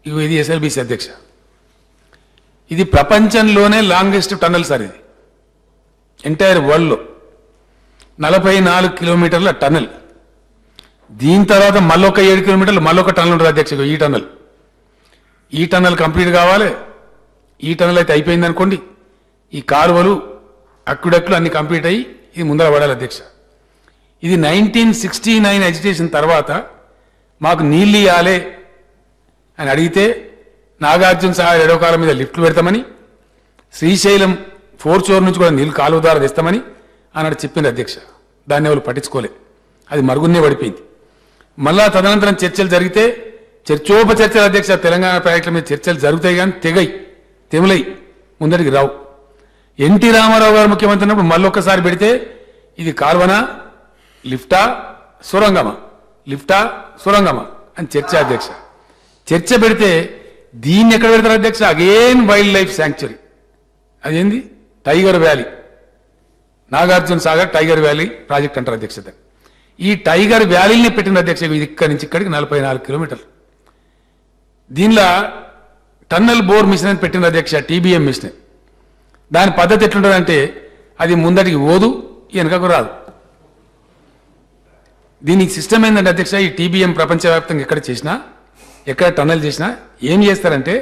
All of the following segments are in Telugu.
ఇది ఎస్ఎల్బిసి అధ్యక్ష, ఇది ప్రపంచంలోనే లాంగెస్ట్ టన్నల్ సార్. ఇది ఎంటైర్ వరల్డ్లో 44 కిలోమీటర్ల టన్నల్. దీని తర్వాత మళ్ళొక 7 కిలోమీటర్లు మళ్ళొక టన్నల్ ఉంటుంది అధ్యక్ష. ఈ టన్నల్ కంప్లీట్ కావాలి. ఈ టన్నల్ అయితే అయిపోయింది అనుకోండి, ఈ కాలువలు అక్కుడక్కులు అన్ని కంప్లీట్ అయ్యి ఇది ముందర పడాలి అధ్యక్ష. ఇది 1969 ఎజిటేషన్ తర్వాత మాకు నీళ్ళు ఇవ్వాలి అని అడిగితే నాగార్జున సాగర్ ఎడవకాలం మీద లిఫ్ట్లు పెడతామని, శ్రీశైలం 4 చోర్ నుంచి కూడా నీళ్ళు కాలువ ద్వారా తెస్తామని అన్నాడు చెప్పింది అధ్యక్ష. దాన్ని ఎవరు పట్టించుకోలే, అది మరుగున్నే పడిపోయింది. మళ్ళా తదనంతరం చర్చలు జరిగితే చర్చోపచర్చలు అధ్యక్ష. తెలంగాణ ప్రాజెక్టుల మీద చర్చలు జరుగుతాయి కానీ తెములై ముందరికి రావు. ఎన్టీ రామారావు గారు ముఖ్యమంత్రి ఉన్నప్పుడు మళ్ళొక్కసారి పెడితే ఇది కాల్వనా లిఫ్టా సొరంగమా అని చర్చ అధ్యక్ష. చర్చ పెడితే దీన్ని ఎక్కడ పెడతారు అధ్యక్ష? Again wild life sanctuary. అదేంది tiger valley, Nagarjuna Sagar tiger valley project అంటారు అధ్యక్ష. ఈ టైగర్ వ్యాలీని పెట్టిన అధ్యక్ష ఇది ఇక్కడి నుంచి ఇక్కడికి 44 కిలోమీటర్లు. దీనిలో టన్నల్ బోర్ మిషన్ అని పెట్టిన అధ్యక్ష, టీబీఎం మిషన్. దాని పద్ధతి ఎట్లుంటుందంటే అది ముందటికి పోదు, వెనకకు రాదు. దీనికి సిస్టమ్ ఏంటంటే అధ్యక్ష, ఈ టీబీఎం ప్రపంచవ్యాప్తంగా ఎక్కడ టన్నల్ చేసినా ఏం చేస్తారంటే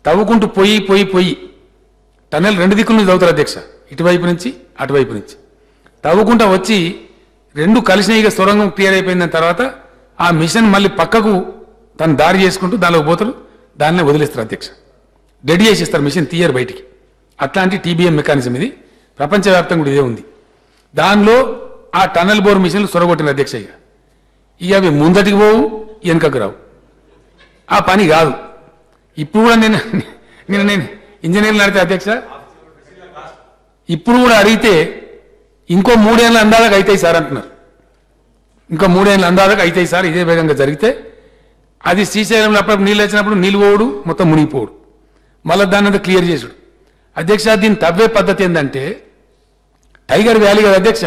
తవ్వుకుంటూ పోయి టన్నల్ 2 దిక్కుల నుంచి తవ్వుతారు అధ్యక్ష. ఇటువైపు నుంచి అటువైపు నుంచి తవ్వుకుంటా వచ్చి 2 కలిసినగా సొరంగం క్లియర్ అయిపోయిన తర్వాత ఆ మిషన్ మళ్ళీ పక్కకు తను దారి చేసుకుంటూ దానిలోకి పోతారు, దాన్నే వదిలేస్తారు అధ్యక్ష. డెడ్ చేసేస్తారు, మిషన్ తీయరు బయటికి. అట్లాంటి టీబీఎం మెకానిజం ఇది. ప్రపంచవ్యాప్తంగా కూడా ఇదే ఉంది. దానిలో ఆ టన్నల్ బోర్ మిషన్లు సొరగొట్టిన అధ్యక్ష. ఇక అవి ముందటికి పోవు, వెనుకకు రావు. ఆ పని కాదు. ఇప్పుడు కూడా నేను ఇంజనీర్లు నడితే అధ్యక్ష, ఇప్పుడు కూడా అడిగితే ఇంకో 3 ఏళ్ళ అందాలకు అవుతాయి సార్ అంటున్నారు. ఇంకో 3 ఏళ్ళ అందాలకు అవుతాయి సార్ ఇదే వేగంగా జరిగితే. అది శ్రీశైలంలో అప్పుడు నీళ్ళు వచ్చినప్పుడు నీళ్ళు పోవడు, మొత్తం మునిగిపోవడు, మళ్ళీ దాన్ని అంతా క్లియర్ చేసుడు అధ్యక్ష. దీన్ని తవ్వే పద్ధతి ఏంటంటే టైగర్ వ్యాలీ కదా అధ్యక్ష,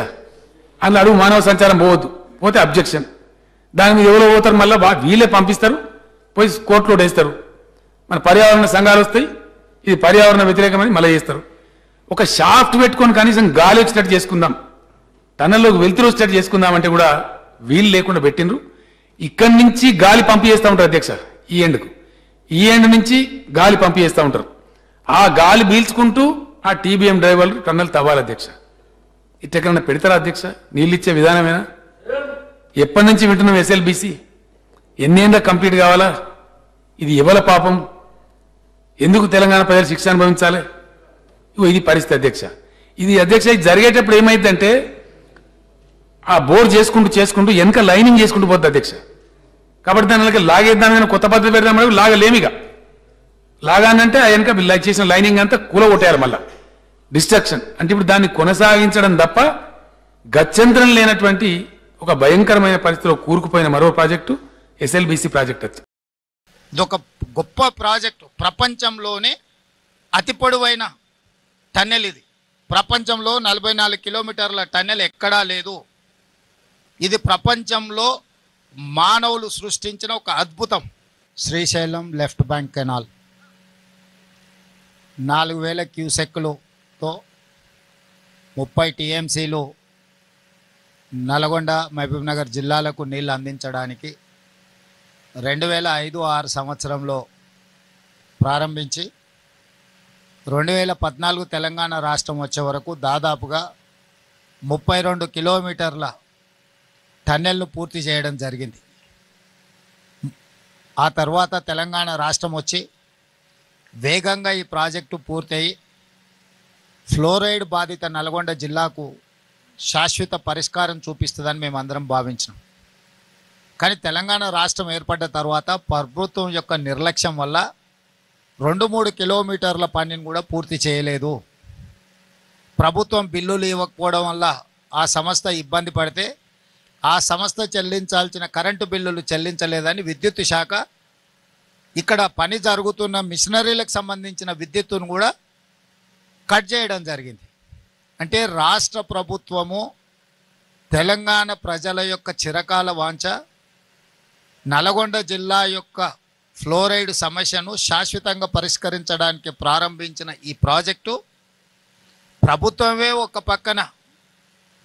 అందులో అడుగు మానవ సంచారం పోవద్దు, పోతే అబ్జెక్షన్. దాని మీద ఎవరో పోతారు, మళ్ళీ వీళ్ళే పంపిస్తారు, పోయి కోర్టులో వేస్తారు. మన పర్యావరణ సంఘాలు వస్తాయి, ఇది పర్యావరణ వ్యతిరేకమని మళ్ళీ చేస్తారు. ఒక షాఫ్ట్ పెట్టుకొని కనీసం గాలి వచ్చేటట్టు చేసుకుందాం, టన్నల్లోకి వెళ్తురు వచ్చేటట్టు చేసుకుందామంటే కూడా వీలు లేకుండా పెట్టినరు. ఇక్కడి నుంచి గాలి పంపి చేస్తూ ఉంటారు అధ్యక్ష. ఈ ఎండ్ నుంచి గాలి పంపి చేస్తూ ఉంటారు. ఆ గాలి పీల్చుకుంటూ ఆ టీబీఎం డ్రైవర్లు టన్నల్ తవ్వాలి అధ్యక్ష. ఇట్టెక్కడన్నా పెడతారా అధ్యక్ష? నీళ్ళు ఇచ్చే విధానమేనా? ఎప్పటి నుంచి వింటున్నాం ఎస్ఎల్బిసి? ఎన్నేళ్ళ కంప్లీట్ కావాలా? ఇది ఎవల పాపం? ఎందుకు తెలంగాణ ప్రజలు శిక్ష అనుభవించాలి? ఇది పరిస్థితి అధ్యక్ష. ఇది అధ్యక్ష ఇది జరిగేటప్పుడు ఏమైందంటే ఆ బోర్ చేసుకుంటూ వెనక లైనింగ్ చేసుకుంటూ పోతుంది అధ్యక్ష. కాబట్టి దాని లాగేద్దామని కొత్త పద్ధతి పెడదామని లాగలేమిగా. లాగానంటే ఆ వెనక చేసిన లైనింగ్ అంతా కూలగొట్టారు, మళ్ళా డిస్ట్రక్షన్. అంటే ఇప్పుడు దాన్ని కొనసాగించడం తప్ప గత్యంతరం లేనటువంటి ఒక భయంకరమైన పరిస్థితిలో కూరుకుపోయిన మరో ప్రాజెక్టు ఎస్ఎల్బిసి ప్రాజెక్ట్. ఇదొక గొప్ప ప్రాజెక్టు. ప్రపంచంలోనే అతి పొడవైన టన్నెల్ ఇది. ప్రపంచంలో 44 కిలోమీటర్ల టన్నెల్ ఎక్కడా లేదు. ఇది ప్రపంచంలో మానవులు సృష్టించిన ఒక అద్భుతం. శ్రీశైలం లెఫ్ట్ బ్యాంక్ కెనాల్ 4000 క్యూసెక్కులతో 30 టీఎంసీలు నల్గొండ మహబూబ్నగర్ జిల్లాలకు నీళ్లు అందించడానికి 2005-06 సంవత్సరంలో ప్రారంభించి 2014 తెలంగాణ రాష్ట్రం వచ్చే వరకు దాదాపుగా 32 కిలోమీటర్ల టన్నెల్ను పూర్తి చేయడం జరిగింది. ఆ తర్వాత తెలంగాణ రాష్ట్రం వచ్చి వేగంగా ఈ ప్రాజెక్టు పూర్తయి ఫ్లోరైడ్ బాధిత నల్గొండ జిల్లాకు శాశ్వత పరిష్కారం చూపిస్తుందని మేమందరం భావించినాం. కానీ తెలంగాణ రాష్ట్రం ఏర్పడ్డ తర్వాత ప్రభుత్వం యొక్క నిర్లక్ష్యం వల్ల 2-3 కిలోమీటర్ల పనిని కూడా పూర్తి చేయలేదు. ప్రభుత్వం బిల్లులు ఇవ్వకపోవడం వల్ల ఆ సంస్థ ఇబ్బంది పడితే ఆ సంస్థ చెల్లించాల్సిన కరెంటు బిల్లులు చెల్లించలేదని విద్యుత్ శాఖ ఇక్కడ పని జరుగుతున్న మిషనరీలకు సంబంధించిన విద్యుత్తును కూడా కట్ చేయడం జరిగింది. అంటే రాష్ట్ర ప్రభుత్వము తెలంగాణ ప్రజల యొక్క చిరకాల వాంఛ నల్గొండ జిల్లా యొక్క ఫ్లోరైడ్ సమస్యను శాశ్వతంగా పరిష్కరించడానికి ప్రారంభించిన ఈ ప్రాజెక్టు ప్రభుత్వమే ఒక పక్కన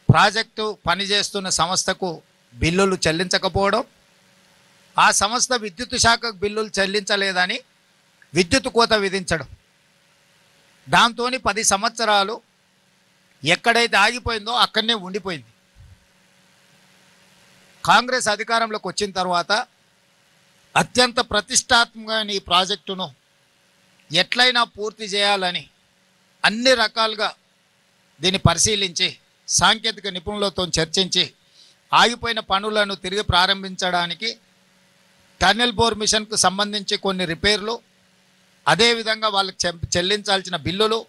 ప్రాజెక్టు పనిచేస్తున్న సంస్థకు బిల్లులు చెల్లించకపోవడం, ఆ సంస్థ విద్యుత్ శాఖకు బిల్లులు చెల్లించలేదని విద్యుత్ కోత విధించడం, దాంతో 10 సంవత్సరాలు ఎక్కడైతే ఆగిపోయిందో అక్కడనే ఉండిపోయింది. కాంగ్రెస్ అధికారంలోకి వచ్చిన తర్వాత అత్యంత ప్రతిష్టాత్మకమైన ఈ ప్రాజెక్టును ఎట్లయినా పూర్తి చేయాలని అన్ని రకాలుగా దీన్ని పరిశీలించి సాంకేతిక నిపుణులతో చర్చించి ఆగిపోయిన పనులను తిరిగి ప్రారంభించడానికి టన్నెల్ బోర్ మిషన్కు సంబంధించి కొన్ని రిపేర్లు, అదేవిధంగా వాళ్ళకి చెల్లించాల్సిన బిల్లులు,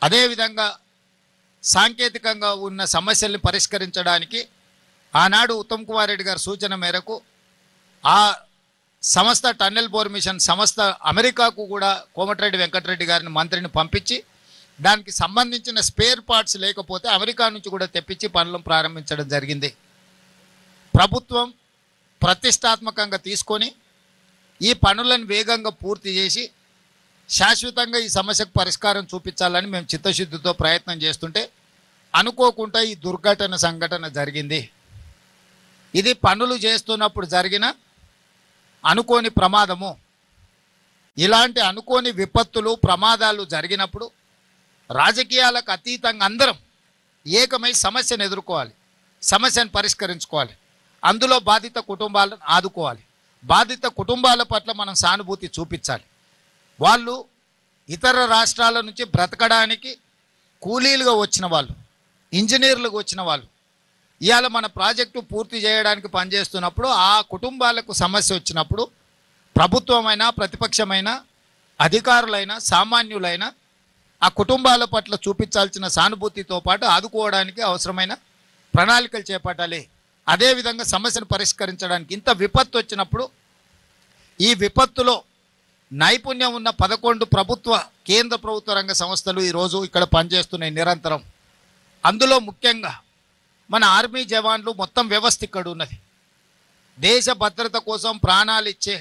అదేవిధంగా సాంకేతికంగా ఉన్న సమస్యల్ని పరిష్కరించడానికి ఆనాడు ఉత్తమ్ కుమార్ రెడ్డి గారి సూచన మేరకు ఆ సంస్థ టన్నెల్ బోర్ మిషన్ సంస్థ అమెరికాకు కూడా కోమటిరెడ్డి వెంకటరెడ్డి గారిని మంత్రిని పంపించి దానికి సంబంధించిన స్పేర్ పార్ట్స్ లేకపోతే అమెరికా నుంచి కూడా తెప్పించి పనులను ప్రారంభించడం జరిగింది. ప్రభుత్వం ప్రతిష్టాత్మకంగా తీసుకొని ఈ పనులను వేగంగా పూర్తి చేసి శాశ్వతంగా ఈ సమస్యకు పరిష్కారం చూపించాలని మేము చిత్తశుద్ధితో ప్రయత్నం చేస్తుంటే అనుకోకుండా ఈ దుర్ఘటన సంఘటన జరిగింది. ఇది పనులు చేస్తున్నప్పుడు జరిగిన అనుకోని ప్రమాదము. ఇలాంటి అనుకోని విపత్తులు ప్రమాదాలు జరిగినప్పుడు రాజకీయాలకు అతీతంగా అందరం ఏకమై సమస్యను ఎదుర్కోవాలి, సమస్యను పరిష్కరించుకోవాలి. అందులో బాధిత కుటుంబాలను ఆదుకోవాలి. బాధిత కుటుంబాల పట్ల మనం సానుభూతి చూపించాలి. వాళ్ళు ఇతర రాష్ట్రాల నుంచి బ్రతకడానికి కూలీలుగా వచ్చిన వాళ్ళు, ఇంజనీర్లుగా వచ్చిన వాళ్ళు ఇవాళ మన ప్రాజెక్టు పూర్తి చేయడానికి పనిచేస్తున్నప్పుడు ఆ కుటుంబాలకు సమస్య వచ్చినప్పుడు ప్రభుత్వమైనా ప్రతిపక్షమైనా అధికారులైనా సామాన్యులైనా ఆ కుటుంబాల పట్ల చూపించాల్సిన సానుభూతితో పాటు ఆదుకోవడానికి అవసరమైన ప్రణాళికలు చేపట్టాలి. అదేవిధంగా సమస్యను పరిష్కరించడానికి ఇంత విపత్తు వచ్చినప్పుడు ఈ విపత్తులో నైపుణ్యం ఉన్న 11 ప్రభుత్వ కేంద్ర ప్రభుత్వ రంగ సంస్థలు ఈరోజు ఇక్కడ పనిచేస్తున్నాయి నిరంతరం. అందులో ముఖ్యంగా మన ఆర్మీ జవాన్లు మొత్తం వ్యవస్థ ఇక్కడ ఉన్నది. దేశ భద్రత కోసం ప్రాణాలు ఇచ్చే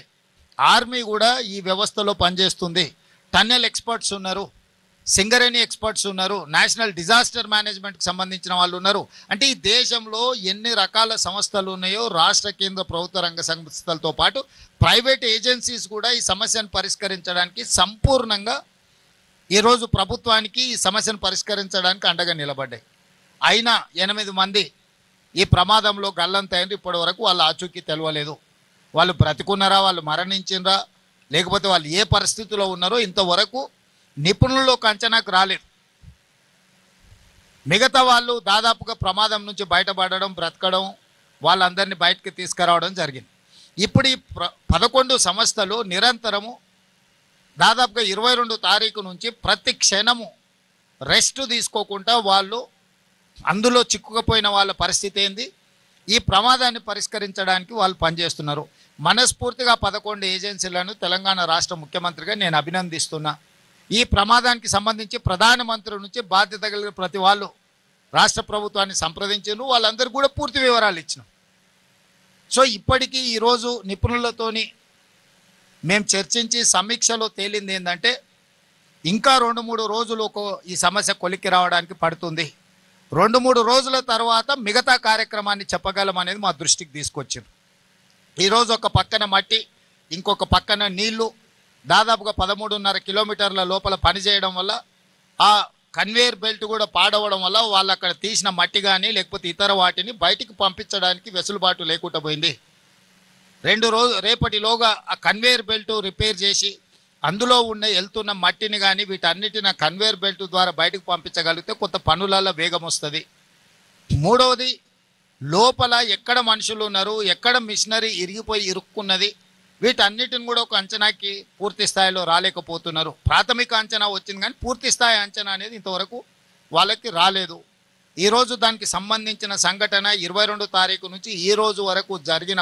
ఆర్మీ కూడా ఈ వ్యవస్థలో పనిచేస్తుంది. టన్నెల్ ఎక్స్పర్ట్స్ ఉన్నారు, సింగరేణి ఎక్స్పర్ట్స్ ఉన్నారు, నేషనల్ డిజాస్టర్ మేనేజ్మెంట్కి సంబంధించిన వాళ్ళు ఉన్నారు. అంటే ఈ దేశంలో ఎన్ని రకాల సంస్థలు ఉన్నాయో రాష్ట్ర కేంద్ర ప్రభుత్వ రంగ సంస్థలతో పాటు ప్రైవేట్ ఏజెన్సీస్ కూడా ఈ సమస్యను పరిష్కరించడానికి సంపూర్ణంగా ఈరోజు ప్రభుత్వానికి ఈ సమస్యను పరిష్కరించడానికి అండగా నిలబడ్డాయి. అయినా 8 మంది ఈ ప్రమాదంలో గల్లంతైంది. ఇప్పటి వరకు వాళ్ళ ఆచూకీ తెలవలేదు. వాళ్ళు బ్రతికున్నారా, వాళ్ళు మరణించినరా, లేకపోతే వాళ్ళు ఏ పరిస్థితిలో ఉన్నారో ఇంతవరకు నిపుణుల్లోకి అంచనాకు రాలేదు. మిగతా వాళ్ళు దాదాపుగా ప్రమాదం నుంచి బయటపడడం, బ్రతకడం, వాళ్ళందరినీ బయటకు తీసుకురావడం జరిగింది. ఇప్పుడు ఈ 11 సంస్థలు నిరంతరము దాదాపుగా 22 తారీఖు నుంచి ప్రతి క్షణము రెస్ట్ తీసుకోకుండా వాళ్ళు అందులో చిక్కుకుపోయిన వాళ్ళ పరిస్థితి ఏంది, ఈ ప్రమాదాన్ని పరిష్కరించడానికి వాళ్ళు పనిచేస్తున్నారు. మనస్ఫూర్తిగా 11 ఏజెన్సీలను తెలంగాణ రాష్ట్ర ముఖ్యమంత్రిగా నేను అభినందిస్తున్నా. ఈ ప్రమాదానికి సంబంధించి ప్రధానమంత్రి నుంచి బాధ్యత కలిగిన ప్రతి వాళ్ళు రాష్ట్ర ప్రభుత్వాన్ని సంప్రదించారు. వాళ్ళందరూ కూడా పూర్తి వివరాలు ఇచ్చినాం. సో ఇప్పటికీ ఈరోజు నిపుణులతోని మేము చర్చించి సమీక్షలో తేలింది ఏంటంటే ఇంకా 2-3 రోజులు ఈ సమస్య కొలిక్కి రావడానికి పడుతుంది. 2-3 రోజుల తర్వాత మిగతా కార్యక్రమాన్ని చెప్పగలం అనేది మా దృష్టికి తీసుకొచ్చింది. ఈరోజు ఒక పక్కన మట్టి, ఇంకొక పక్కన నీళ్లు, దాదాపుగా 13.5 కిలోమీటర్ల లోపల పనిచేయడం వల్ల ఆ కన్వేయర్ బెల్ట్ కూడా పాడవడం వల్ల వాళ్ళు అక్కడ తీసిన మట్టి కానీ లేకపోతే ఇతర వాటిని బయటికి పంపించడానికి వెసులుబాటు లేకుండా పోయింది. రేపటిలోగా ఆ కన్వేయర్ బెల్ట్ రిపేర్ చేసి అందులో వెళ్తున్న మట్టిని కానీ వీటన్నిటిని కన్వేయర్ బెల్ట్ ద్వారా బయటకు పంపించగలిగితే కొంత పనులలో వేగం వస్తుంది. మూడవది, లోపల ఎక్కడ మనుషులు ఉన్నారు, ఎక్కడ మిషనరీ ఇరుక్కున్నది, వీటన్నిటిని కూడా ఒక అంచనాకి పూర్తి స్థాయిలో రాలేకపోతున్నారు. ప్రాథమిక అంచనా వచ్చింది కానీ పూర్తి స్థాయి అంచనా అనేది ఇంతవరకు వాళ్ళకి రాలేదు. ఈరోజు దానికి సంబంధించిన సంఘటన 22 తారీఖు నుంచి ఈ రోజు వరకు జరిగిన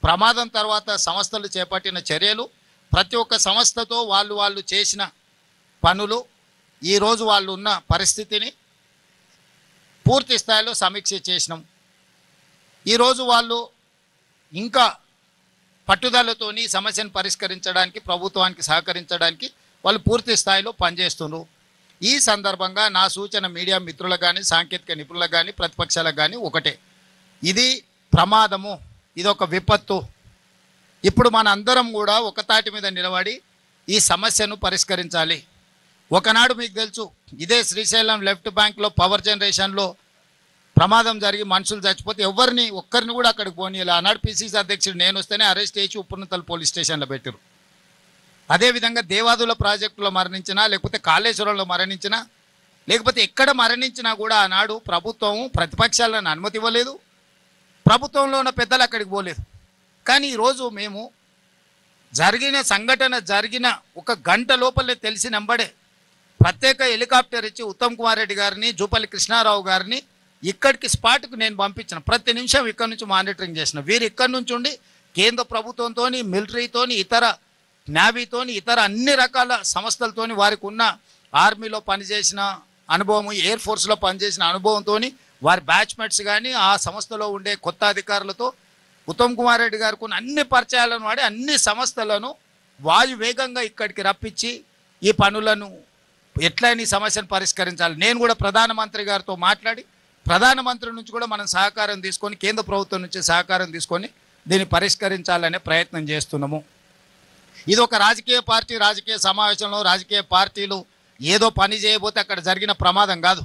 ప్రమాదం తర్వాత సంస్థలు చేపట్టిన చర్యలు, ప్రతి ఒక్క సంస్థతో వాళ్ళు చేసిన పనులు, ఈరోజు వాళ్ళు ఉన్న పరిస్థితిని పూర్తి స్థాయిలో సమీక్ష చేసినాం. ఈరోజు వాళ్ళు ఇంకా పట్టుదలతోని ఈ సమస్యను పరిష్కరించడానికి ప్రభుత్వానికి సహకరించడానికి వాళ్ళు పూర్తి స్థాయిలో పనిచేస్తున్నారు. ఈ సందర్భంగా నా సూచన మీడియా మిత్రులకు కానీ సాంకేతిక నిపుణులకు కానీ ప్రతిపక్షాలకు కానీ ఒకటే, ఇది ప్రమాదము, ఇది ఒక విపత్తు. ఇప్పుడు మన అందరం కూడా ఒక తాటి మీద నిలబడి ఈ సమస్యను పరిష్కరించాలి. ఒకనాడు మీకు తెలుసు, ఇదే శ్రీశైలం లెఫ్ట్ బ్యాంక్లో పవర్ జనరేషన్లో ప్రమాదం జరిగి మనుషులు చచ్చిపోతే ఒక్కరిని కూడా అక్కడికి పోనీయాలి. ఆనాడు పిసిసి అధ్యక్షుడు నేను వస్తేనే అరెస్ట్ చేసి ఉప్పునతల్ పోలీస్ స్టేషన్లో పెట్టారు. అదేవిధంగా దేవాదుల ప్రాజెక్టులో మరణించినా, లేకపోతే కాళేశ్వరంలో మరణించినా, లేకపోతే ఎక్కడ మరణించినా కూడా ఆనాడు ప్రభుత్వం ప్రతిపక్షాలను అనుమతి ఇవ్వలేదు, ప్రభుత్వంలో ఉన్న పెద్దలు అక్కడికి పోలేదు. కానీ ఈరోజు మేము జరిగిన ఒక గంట లోపలే తెలిసినంబడే ప్రత్యేక హెలికాప్టర్ ఇచ్చి ఉత్తమ్ కుమార్ రెడ్డి గారిని, జూపల్లి కృష్ణారావు గారిని ఇక్కడికి స్పాట్కు నేను పంపించిన. ప్రతి నిమిషం ఇక్కడ నుంచి మానిటరింగ్ చేసిన. వీరు ఇక్కడి నుంచి ఉండి కేంద్ర ప్రభుత్వంతో, మిలిటరీతోని, ఇతర నేవీతోని, ఇతర అన్ని రకాల సంస్థలతోని, వారికి ఉన్న ఆర్మీలో పనిచేసిన అనుభవం, ఎయిర్ ఫోర్స్లో పనిచేసిన అనుభవంతో, వారి బ్యాచ్మెట్స్ కానీ ఆ సంస్థలో ఉండే కొత్త అధికారులతో ఉత్తమ్ కుమార్ రెడ్డి గారికి ఉన్న అన్ని పరిచయాలను వాడి అన్ని సంస్థలను వాయు వేగంగా ఇక్కడికి రప్పించి ఈ పనులను ఎట్లయినా ఈ సమస్యను పరిష్కరించాలి. నేను కూడా ప్రధానమంత్రి గారితో మాట్లాడి ప్రధానమంత్రి నుంచి కూడా మనం సహకారం తీసుకొని, కేంద్ర ప్రభుత్వం నుంచి సహకారం తీసుకొని దీన్ని పరిష్కరించాలనే ప్రయత్నం చేస్తున్నాము. ఇది ఒక రాజకీయ సమావేశంలో రాజకీయ పార్టీలు ఏదో పని చేయబోతే అక్కడ జరిగిన ప్రమాదం కాదు.